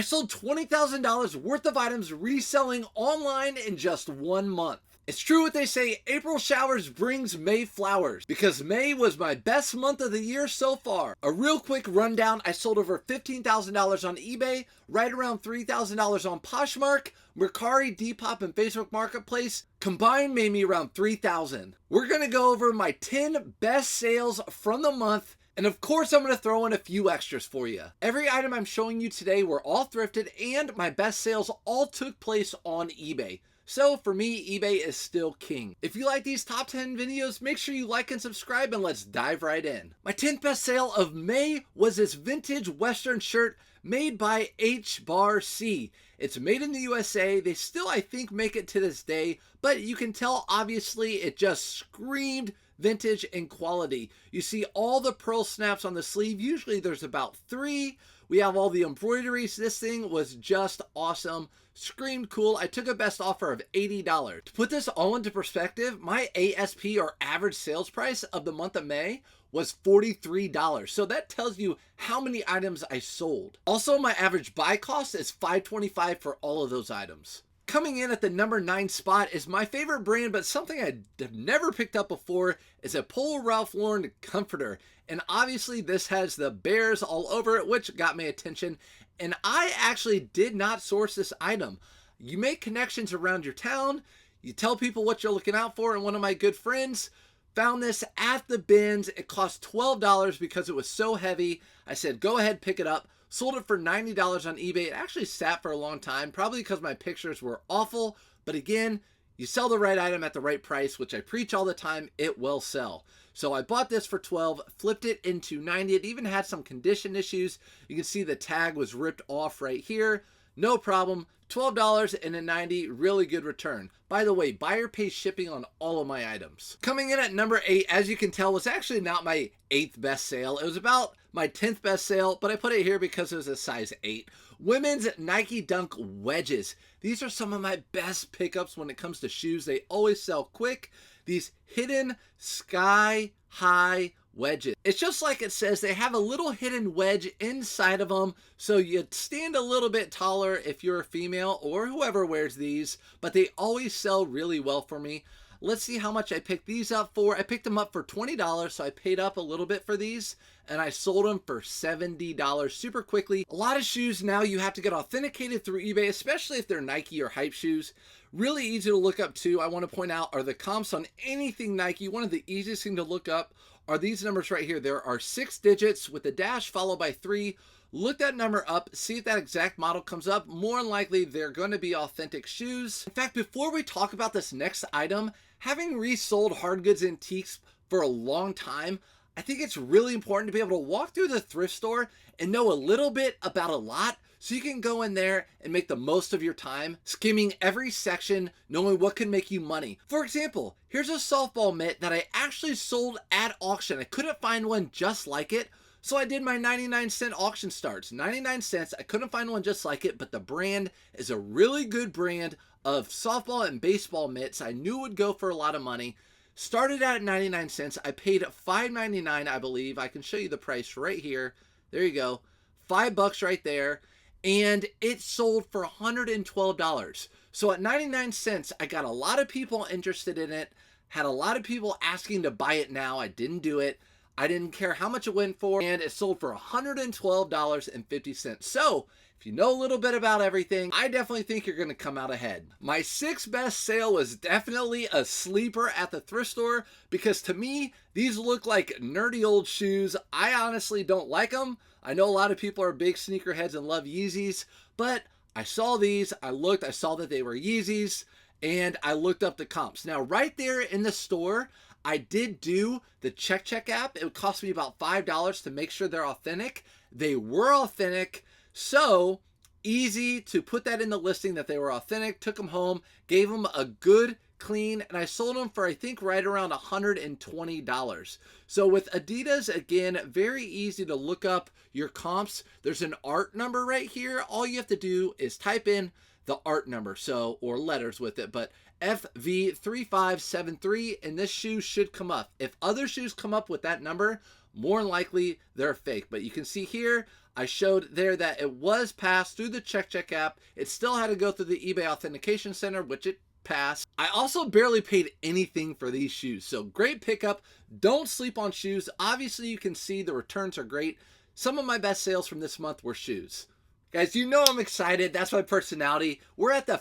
I sold $20,000 worth of items reselling online in just 1 month. It's true what they say, April showers brings May flowers, because May was my best month of the year so far. A real quick rundown, I sold over $15,000 on eBay, right around $3,000 on Poshmark, Mercari, Depop, and Facebook Marketplace. Combined made me around $3,000. We're gonna go over my 10 best sales from the month, and of course, I'm going to throw in a few extras for you. Every item I'm showing you today were all thrifted, and my best sales all took place on eBay. So for me, eBay is still king. If you like these top 10 videos, make sure you like and subscribe, and let's dive right in. My 10th best sale of May was this vintage Western shirt made by H-Bar-C. It's made in the USA. They still, I think, make it to this day, but you can tell, obviously, it just screamed vintage and quality. You see all the pearl snaps on the sleeve. Usually there's about 3. We have all the embroideries. This thing was just awesome. Screamed cool. I took a best offer of $80. To put this all into perspective, my ASP, or average sales price, of the month of May was $43. So that tells you how many items I sold. Also, my average buy cost is $525 for all of those items. Coming in at the number 9 spot is my favorite brand, but something I have never picked up before, is a Polo Ralph Lauren comforter. And obviously this has the bears all over it, which got my attention. And I actually did not source this item. You make connections around your town, you tell people what you're looking out for, and one of my good friends found this at the bins. It cost $12 because it was so heavy. I said, go ahead, pick it up. Sold it for $90 on eBay. It actually sat for a long time, probably because my pictures were awful. But again, you sell the right item at the right price, which I preach all the time, it will sell. So I bought this for $12, flipped it into $90. It even had some condition issues. You can see the tag was ripped off right here. No problem. $12 and a $90, really good return. By the way, buyer pays shipping on all of my items. Coming in at number 8, as you can tell, was actually not my 8th best sale. It was about my 10th best sale, but I put it here because it was a size 8. Women's Nike Dunk wedges. These are some of my best pickups when it comes to shoes. They always sell quick. These hidden sky high wedges. It's just like it says, they have a little hidden wedge inside of them, so you stand a little bit taller if you're a female or whoever wears these, but they always sell really well for me. Let's see how much I picked these up for. I picked them up for $20, so I paid up a little bit for these, and I sold them for $70 super quickly. A lot of shoes now you have to get authenticated through eBay, especially if they're Nike or hype shoes. Really easy to look up too. I want to point out are the comps on anything Nike. One of the easiest thing to look up are these numbers right here. There are 6 digits with a dash followed by 3. Look that number up, see if that exact model comes up. More than likely, they're going to be authentic shoes. In fact, before we talk about this next item, having resold hard goods antiques for a long time, I think it's really important to be able to walk through the thrift store and know a little bit about a lot, so you can go in there and make the most of your time, skimming every section, knowing what can make you money. For example, here's a softball mitt that I actually sold at auction. I couldn't find one just like it, so I did my 99-cent auction starts. 99 cents, I couldn't find one just like it, but the brand is a really good brand of softball and baseball mitts. I knew would go for a lot of money. Started out at 99 cents. I paid $5.99, I believe. I can show you the price right here. There you go. $5 right there. And it sold for $112. So at 99 cents, I got a lot of people interested in it. Had a lot of people asking to buy it now. I didn't do it. I didn't care how much it went for, and it sold for $112.50. So if you know a little bit about everything, I definitely think you're going to come out ahead. My 6th best sale was definitely a sleeper at the thrift store, because to me, these look like nerdy old shoes. I honestly don't like them. I know a lot of people are big sneakerheads and love Yeezys, but I saw these, I looked, I saw that they were Yeezys, and I looked up the comps. Now, right there in the store, I did do the check app. It would cost me about $5 to make sure they're authentic. They were authentic, so easy to put that in the listing that they were authentic. Took them home, gave them a good clean, and I sold them for, I think, right around $120. So with Adidas, again, very easy to look up your comps. There's an art number right here. All you have to do is type in the art number, so, or letters with it, but FV3573, and this shoe should come up. If other shoes come up with that number, more than likely they're fake. But you can see here, I showed there that it was passed through the check app. It still had to go through the eBay Authentication Center, which it passed. I also barely paid anything for these shoes, so great pickup. Don't sleep on shoes. Obviously, you can see the returns are great. Some of my best sales from this month were shoes. Guys, you know I'm excited. That's my personality. We're at the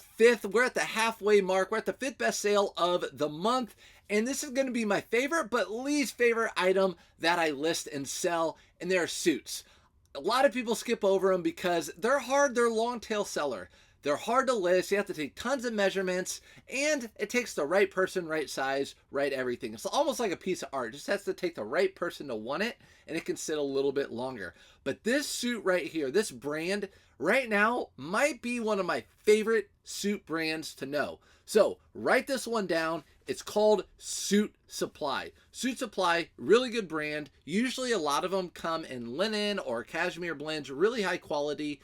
halfway mark. We're at the 5th best sale of the month. And this is going to be my favorite but least favorite item that I list and sell. And they're suits. A lot of people skip over them because they're hard. They're a long tail seller. They're hard to list. You have to take tons of measurements, and it takes the right person, right size, right everything. It's almost like a piece of art. It just has to take the right person to want it, and it can sit a little bit longer. But this suit right here, this brand right now might be one of my favorite suit brands to know. So write this one down. It's called Suit Supply. Suit Supply, really good brand. Usually a lot of them come in linen or cashmere blends, really high quality.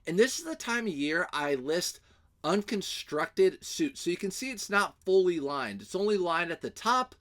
And this is the time of year I list unconstructed suits. So you can see it's not fully lined. It's only lined at the top.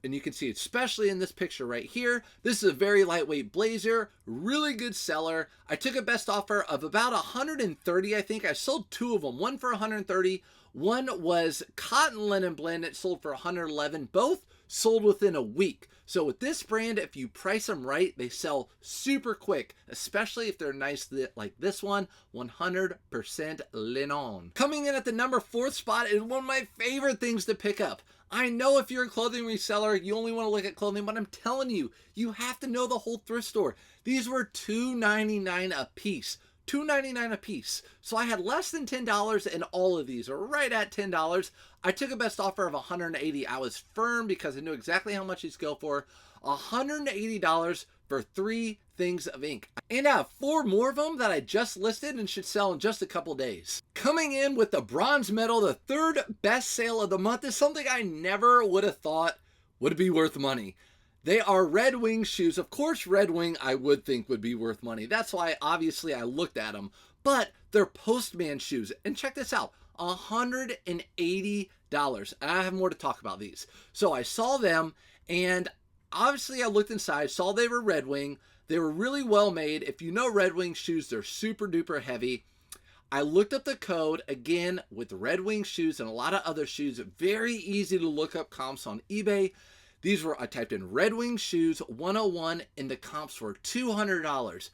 And you can see, especially in this picture right here, this is a very lightweight blazer, really good seller. I took a best offer of about 130, I think. I sold 2 of them, one for 130. One was cotton linen blend. It sold for 111. Both sold within a week. So with this brand, if you price them right, they sell super quick, especially if they're nice like this one, 100% linen. Coming in at the number 4th spot is one of my favorite things to pick up. I know if you're a clothing reseller, you only want to look at clothing, but I'm telling you, you have to know the whole thrift store. These were $2.99 a piece. $2.99 a piece. So I had less than $10 in all of these, or right at $10. I took a best offer of $180. I was firm because I knew exactly how much these go for. $180 for 3 things of ink. And I have 4 more of them that I just listed and should sell in just a couple days. Coming in with the bronze medal, the 3rd best sale of the month, is something I never would have thought would be worth money. They are Red Wing shoes. Of course, Red Wing I would think would be worth money. That's why obviously I looked at them. But they're Postman shoes. And check this out, $180. And I have more to talk about these. So I saw them, and obviously I looked inside, saw they were Red Wing. They were really well made. If you know Red Wing shoes, they're super duper heavy. I looked up the code, again, with Red Wing shoes and a lot of other shoes. Very easy to look up comps on eBay. These were, I typed in Red Wing shoes 101, and the comps were $200,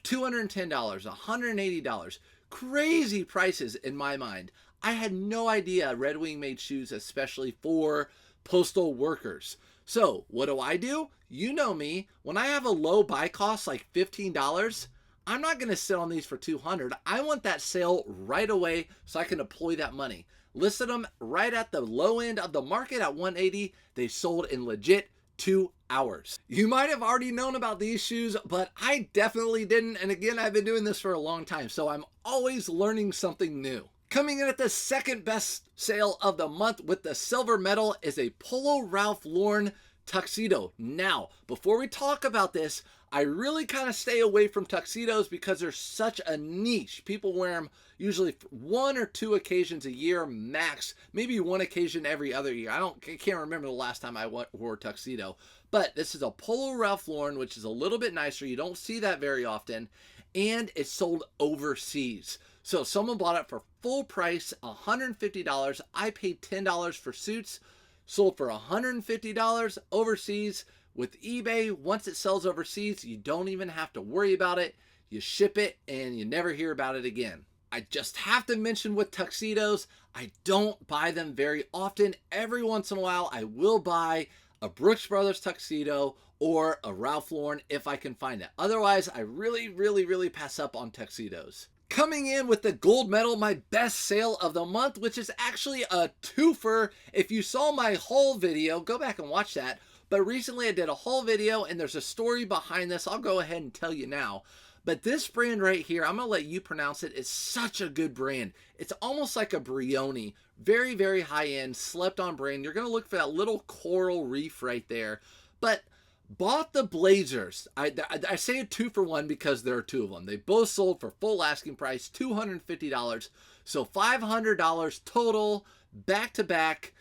$210, $180. Crazy prices in my mind. I had no idea Red Wing made shoes especially for postal workers. So what do? You know me. When I have a low buy cost like $15, I'm not going to sit on these for $200. I want that sale right away so I can deploy that money. Listed them right at the low end of the market at $180. They sold in legit 2 hours. You might have already known about these shoes, but I definitely didn't. And again, I've been doing this for a long time, so I'm always learning something new. Coming in at the 2nd best sale of the month with the silver medal is a Polo Ralph Lauren tuxedo. Now, before we talk about this, I really kind of stay away from tuxedos because they're such a niche. People wear them usually 1 or 2 occasions a year max, maybe 1 occasion every other year. I can't remember the last time I wore a tuxedo. But this is a Polo Ralph Lauren, which is a little bit nicer. You don't see that very often. And it's sold overseas. So someone bought it for full price, $150. I paid $10 for suits, sold for $150 overseas. With eBay, once it sells overseas, you don't even have to worry about it. You ship it and you never hear about it again. I just have to mention with tuxedos, I don't buy them very often. Every once in a while, I will buy a Brooks Brothers tuxedo or a Ralph Lauren if I can find it. Otherwise, I really pass up on tuxedos. Coming in with the gold medal, my best sale of the month, which is actually a twofer. If you saw my haul video, go back and watch that. But recently I did a haul video and there's a story behind this. I'll go ahead and tell you now. But this brand right here, I'm going to let you pronounce it. It's such a good brand. It's almost like a Brioni. Very high end, slept on brand. You're going to look for that little coral reef right there. But bought the blazers. I say a 2-for-1 because there are 2 of them. They both sold for full asking price, $250. So $500 total, back to back.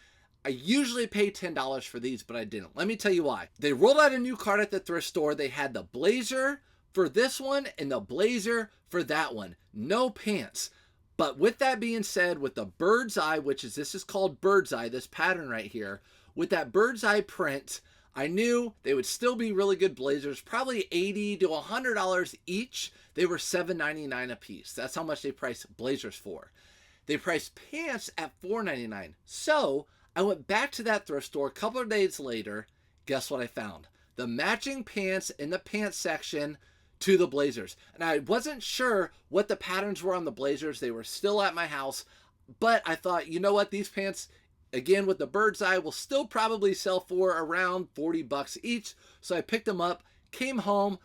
I usually pay $10 for these, but I didn't. Let me tell you why. They rolled out a new card at the thrift store. They had the blazer for this one and the blazer for that one. No pants. But with that being said, with the bird's eye, this is called bird's eye, this pattern right here, with that bird's eye print, I knew they would still be really good blazers, probably $80 to $100 each. They were $7.99 a piece. That's how much they priced blazers for. They priced pants at $4.99. So I went back to that thrift store a couple of days later. Guess what I found? The matching pants in the pants section to the blazers. And I wasn't sure what the patterns were on the blazers. They were still at my house. But I thought, you know what? These pants, again, with the bird's eye, will still probably sell for around $40 each. So I picked them up, came home.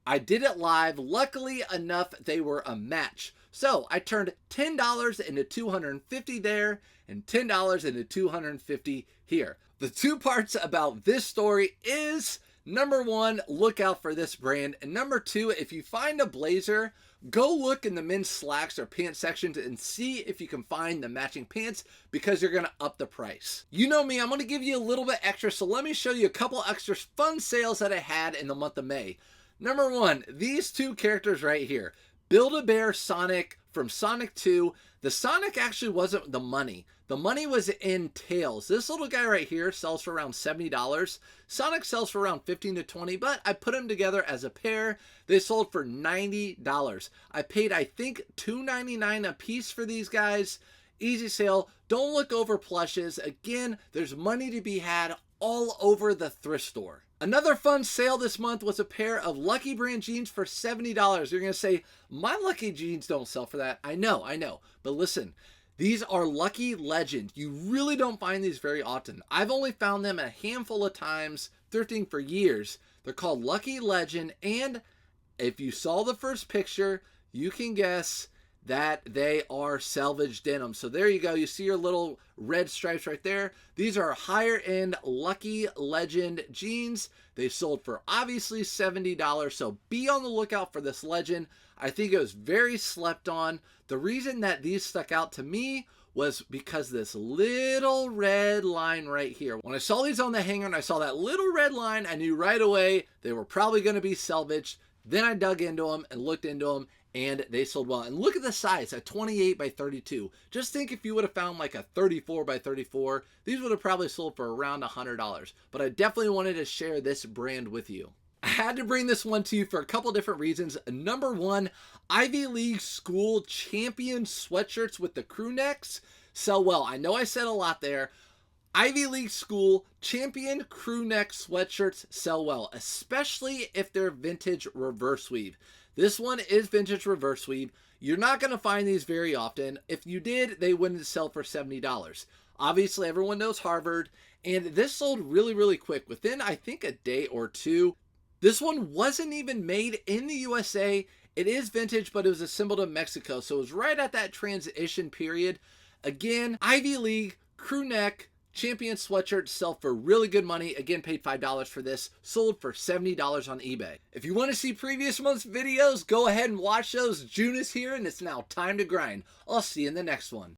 I did it live. Luckily enough, they were a match. So I turned $10 into $250 there and $10 into $250 here. The two parts about this story is, number one, look out for this brand. And number two, if you find a blazer, go look in the men's slacks or pants sections and see if you can find the matching pants, because you're going to up the price. You know me, I'm going to give you a little bit extra. So let me show you a couple extra fun sales that I had in the month of May. Number one, these two characters right here. Build-A-Bear Sonic from Sonic 2. The Sonic actually wasn't the money. The money was in tails. This little guy right here sells for around $70. Sonic sells for around $15 to $20, but I put them together as a pair. They sold for $90. I paid, I think, $2.99 a piece for these guys. Easy sale. Don't look over plushes. Again, there's money to be had all over the thrift store. Another fun sale this month was a pair of Lucky brand jeans for $70. You're going to say, my Lucky jeans don't sell for that. I know. But listen, these are Lucky Legend. You really don't find these very often. I've only found them a handful of times thrifting for years. They're called Lucky Legend. And if you saw the first picture, you can guess that they are salvage denim. So there you go. You see your little red stripes right there. These are higher end Lucky Legend jeans. They sold for obviously $70. So be on the lookout for this Legend. I think it was very slept on. The reason that these stuck out to me was because this little red line right here. When I saw these on the hanger and I saw that little red line, I knew right away they were probably going to be salvaged. Then I dug into them and looked into them, and they sold well. And look at the size, a 28 by 32. Just think if you would have found like a 34 by 34, these would have probably sold for around $100. But I definitely wanted to share this brand with you. I had to bring this one to you for a couple different reasons. Number one, Ivy League school champion sweatshirts with the crew necks sell well. I know I said a lot there. Ivy League school champion crew neck sweatshirts sell well, especially if they're vintage reverse weave. This one is vintage reverse weave. You're not going to find these very often. If you did, they wouldn't sell for $70. Obviously, everyone knows Harvard, and this sold really, really quick. Within, I think, a day or two. This one wasn't even made in the USA. It is vintage, but it was assembled in Mexico, so it was right at that transition period. Again, Ivy League crew neck champion sweatshirt sell for really good money. Again, paid $5 for this. Sold for $70 on eBay. If you want to see previous month's videos, go ahead and watch those. June is here and it's now time to grind. I'll see you in the next one.